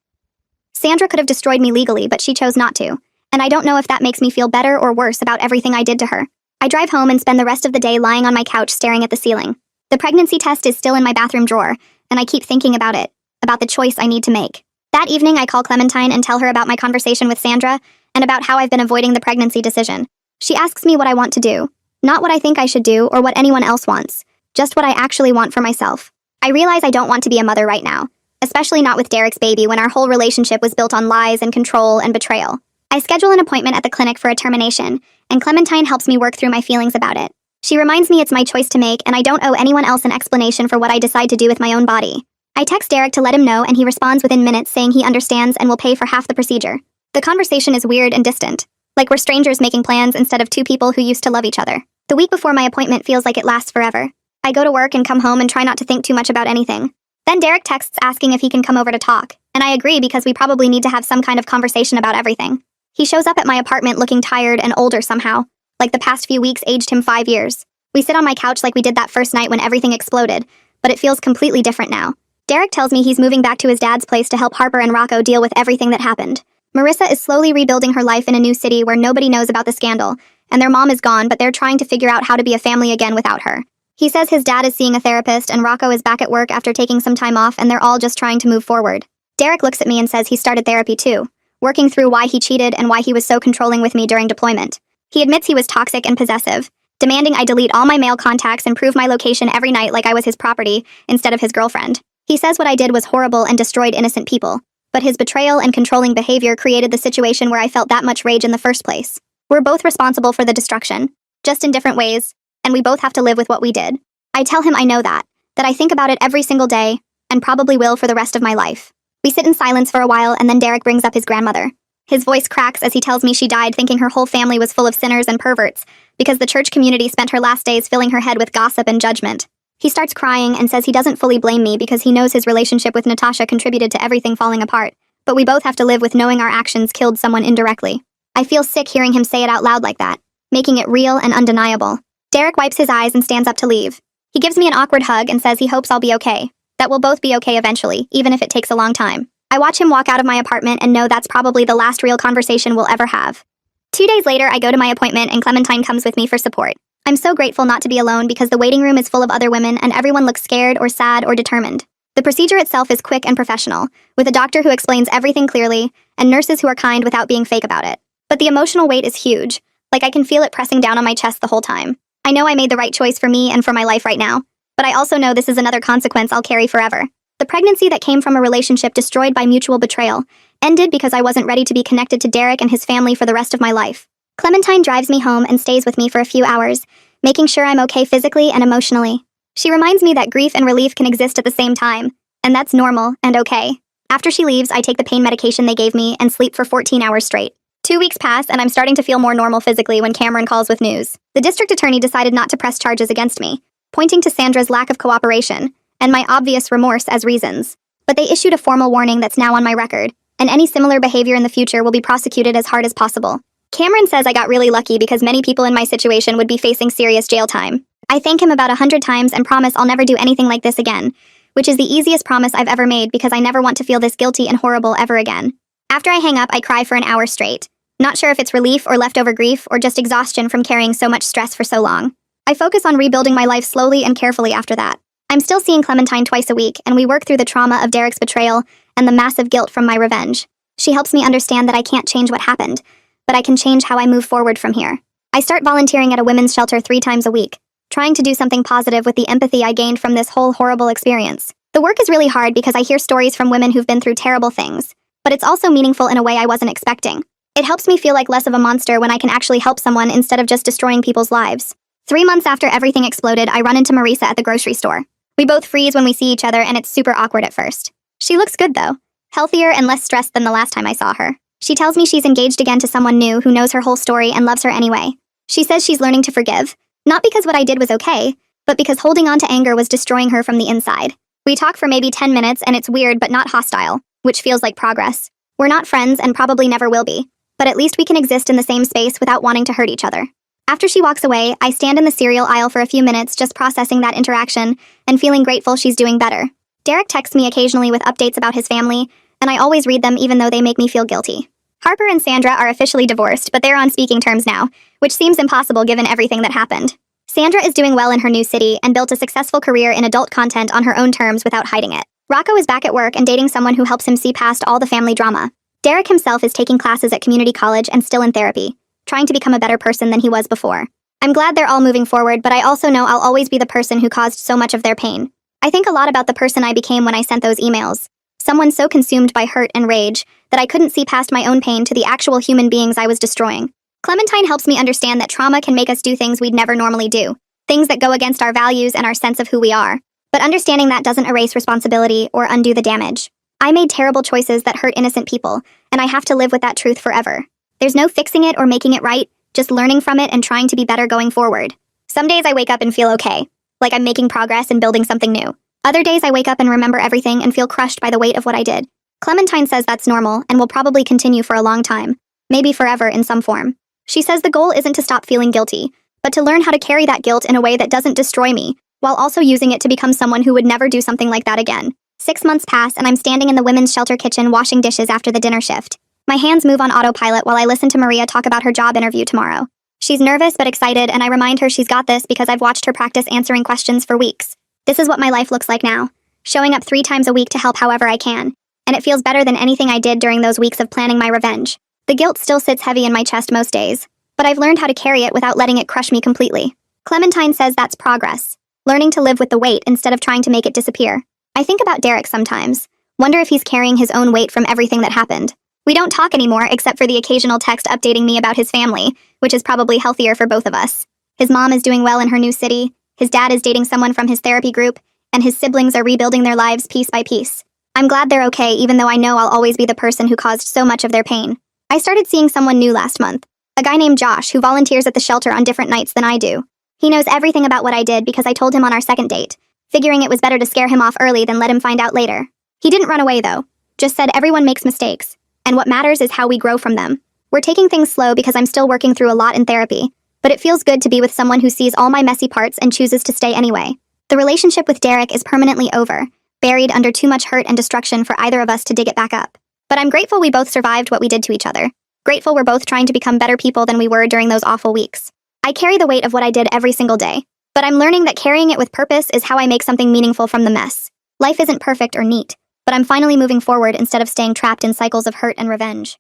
Sandra could have destroyed me legally, but she chose not to, and I don't know if that makes me feel better or worse about everything I did to her. I drive home and spend the rest of the day lying on my couch staring at the ceiling. The pregnancy test is still in my bathroom drawer, and I keep thinking about it, about the choice I need to make. That evening, I call Clementine and tell her about my conversation with Sandra and about how I've been avoiding the pregnancy decision. She asks me what I want to do, not what I think I should do or what anyone else wants, just what I actually want for myself. I realize I don't want to be a mother right now, especially not with Derek's baby when our whole relationship was built on lies and control and betrayal. I schedule an appointment at the clinic for a termination, and Clementine helps me work through my feelings about it. She reminds me it's my choice to make and I don't owe anyone else an explanation for what I decide to do with my own body. I text Derek to let him know and he responds within minutes saying he understands and will pay for half the procedure. The conversation is weird and distant, like we're strangers making plans instead of two people who used to love each other. The week before my appointment feels like it lasts forever. I go to work and come home and try not to think too much about anything. Then Derek texts asking if he can come over to talk, and I agree because we probably need to have some kind of conversation about everything. He shows up at my apartment looking tired and older somehow, like the past few weeks aged him 5 years. We sit on my couch like we did that first night when everything exploded, but it feels completely different now. Derek tells me he's moving back to his dad's place to help Harper and Rocco deal with everything that happened. Marissa is slowly rebuilding her life in a new city where nobody knows about the scandal, and their mom is gone, but they're trying to figure out how to be a family again without her. He says his dad is seeing a therapist and Rocco is back at work after taking some time off and they're all just trying to move forward. Derek looks at me and says he started therapy too, working through why he cheated and why he was so controlling with me during deployment. He admits he was toxic and possessive, demanding I delete all my male contacts and prove my location every night like I was his property instead of his girlfriend. He says what I did was horrible and destroyed innocent people, but his betrayal and controlling behavior created the situation where I felt that much rage in the first place. We're both responsible for the destruction, just in different ways, and we both have to live with what we did. I tell him I know that I think about it every single day, and probably will for the rest of my life. We sit in silence for a while, and then Derek brings up his grandmother. His voice cracks as he tells me she died thinking her whole family was full of sinners and perverts, because the church community spent her last days filling her head with gossip and judgment. He starts crying and says he doesn't fully blame me because he knows his relationship with Natasha contributed to everything falling apart, but we both have to live with knowing our actions killed someone indirectly. I feel sick hearing him say it out loud like that, making it real and undeniable. Derek wipes his eyes and stands up to leave. He gives me an awkward hug and says he hopes I'll be okay, that we'll both be okay eventually, even if it takes a long time. I watch him walk out of my apartment and know that's probably the last real conversation we'll ever have. 2 days later, I go to my appointment and Clementine comes with me for support. I'm so grateful not to be alone because the waiting room is full of other women and everyone looks scared or sad or determined. The procedure itself is quick and professional, with a doctor who explains everything clearly and nurses who are kind without being fake about it. But the emotional weight is huge, like I can feel it pressing down on my chest the whole time. I know I made the right choice for me and for my life right now, but I also know this is another consequence I'll carry forever. The pregnancy that came from a relationship destroyed by mutual betrayal ended because I wasn't ready to be connected to Derek and his family for the rest of my life. Clementine drives me home and stays with me for a few hours, making sure I'm okay physically and emotionally. She reminds me that grief and relief can exist at the same time, and that's normal and okay. After she leaves, I take the pain medication they gave me and sleep for 14 hours straight. 2 weeks pass, and I'm starting to feel more normal physically when Cameron calls with news. The district attorney decided not to press charges against me, pointing to Sandra's lack of cooperation and my obvious remorse as reasons. But they issued a formal warning that's now on my record, and any similar behavior in the future will be prosecuted as hard as possible. Cameron says I got really lucky because many people in my situation would be facing serious jail time. I thank him about 100 times and promise I'll never do anything like this again, which is the easiest promise I've ever made because I never want to feel this guilty and horrible ever again. After I hang up, I cry for an hour straight. Not sure if it's relief or leftover grief or just exhaustion from carrying so much stress for so long. I focus on rebuilding my life slowly and carefully after that. I'm still seeing Clementine twice a week, and we work through the trauma of Derek's betrayal and the massive guilt from my revenge. She helps me understand that I can't change what happened, but I can change how I move forward from here. I start volunteering at a women's shelter 3 times a week, trying to do something positive with the empathy I gained from this whole horrible experience. The work is really hard because I hear stories from women who've been through terrible things, but it's also meaningful in a way I wasn't expecting. It helps me feel like less of a monster when I can actually help someone instead of just destroying people's lives. 3 months after everything exploded, I run into Marisa at the grocery store. We both freeze when we see each other, and it's super awkward at first. She looks good, though. Healthier and less stressed than the last time I saw her. She tells me she's engaged again to someone new who knows her whole story and loves her anyway. She says she's learning to forgive, not because what I did was okay, but because holding on to anger was destroying her from the inside. We talk for maybe 10 minutes, and it's weird but not hostile, which feels like progress. We're not friends and probably never will be, but at least we can exist in the same space without wanting to hurt each other. After she walks away, I stand in the cereal aisle for a few minutes just processing that interaction and feeling grateful she's doing better. Derek texts me occasionally with updates about his family, and I always read them even though they make me feel guilty. Harper and Sandra are officially divorced, but they're on speaking terms now, which seems impossible given everything that happened. Sandra is doing well in her new city and built a successful career in adult content on her own terms without hiding it. Rocco is back at work and dating someone who helps him see past all the family drama. Derek himself is taking classes at community college and still in therapy, trying to become a better person than he was before. I'm glad they're all moving forward, but I also know I'll always be the person who caused so much of their pain. I think a lot about the person I became when I sent those emails. Someone so consumed by hurt and rage that I couldn't see past my own pain to the actual human beings I was destroying. Clementine helps me understand that trauma can make us do things we'd never normally do, things that go against our values and our sense of who we are. But understanding that doesn't erase responsibility or undo the damage. I made terrible choices that hurt innocent people, and I have to live with that truth forever. There's no fixing it or making it right, just learning from it and trying to be better going forward. Some days I wake up and feel okay, like I'm making progress and building something new. Other days I wake up and remember everything and feel crushed by the weight of what I did. Clementine says that's normal and will probably continue for a long time, maybe forever in some form. She says the goal isn't to stop feeling guilty, but to learn how to carry that guilt in a way that doesn't destroy me, while also using it to become someone who would never do something like that again. 6 months pass and I'm standing in the women's shelter kitchen washing dishes after the dinner shift. My hands move on autopilot while I listen to Maria talk about her job interview tomorrow. She's nervous but excited, and I remind her she's got this because I've watched her practice answering questions for weeks. This is what my life looks like now, showing up 3 times a week to help however I can, and it feels better than anything I did during those weeks of planning my revenge. The guilt still sits heavy in my chest most days, but I've learned how to carry it without letting it crush me completely. Clementine says that's progress, learning to live with the weight instead of trying to make it disappear. I think about Derek sometimes, wonder if he's carrying his own weight from everything that happened. We don't talk anymore except for the occasional text updating me about his family, which is probably healthier for both of us. His mom is doing well in her new city, his dad is dating someone from his therapy group, and his siblings are rebuilding their lives piece by piece. I'm glad they're okay, even though I know I'll always be the person who caused so much of their pain. I started seeing someone new last month, a guy named Josh who volunteers at the shelter on different nights than I do. He knows everything about what I did because I told him on our second date, figuring it was better to scare him off early than let him find out later. He didn't run away though, just said everyone makes mistakes, and what matters is how we grow from them. We're taking things slow because I'm still working through a lot in therapy, but it feels good to be with someone who sees all my messy parts and chooses to stay anyway. The relationship with Derek is permanently over, buried under too much hurt and destruction for either of us to dig it back up. But I'm grateful we both survived what we did to each other. Grateful we're both trying to become better people than we were during those awful weeks. I carry the weight of what I did every single day, but I'm learning that carrying it with purpose is how I make something meaningful from the mess. Life isn't perfect or neat, but I'm finally moving forward instead of staying trapped in cycles of hurt and revenge.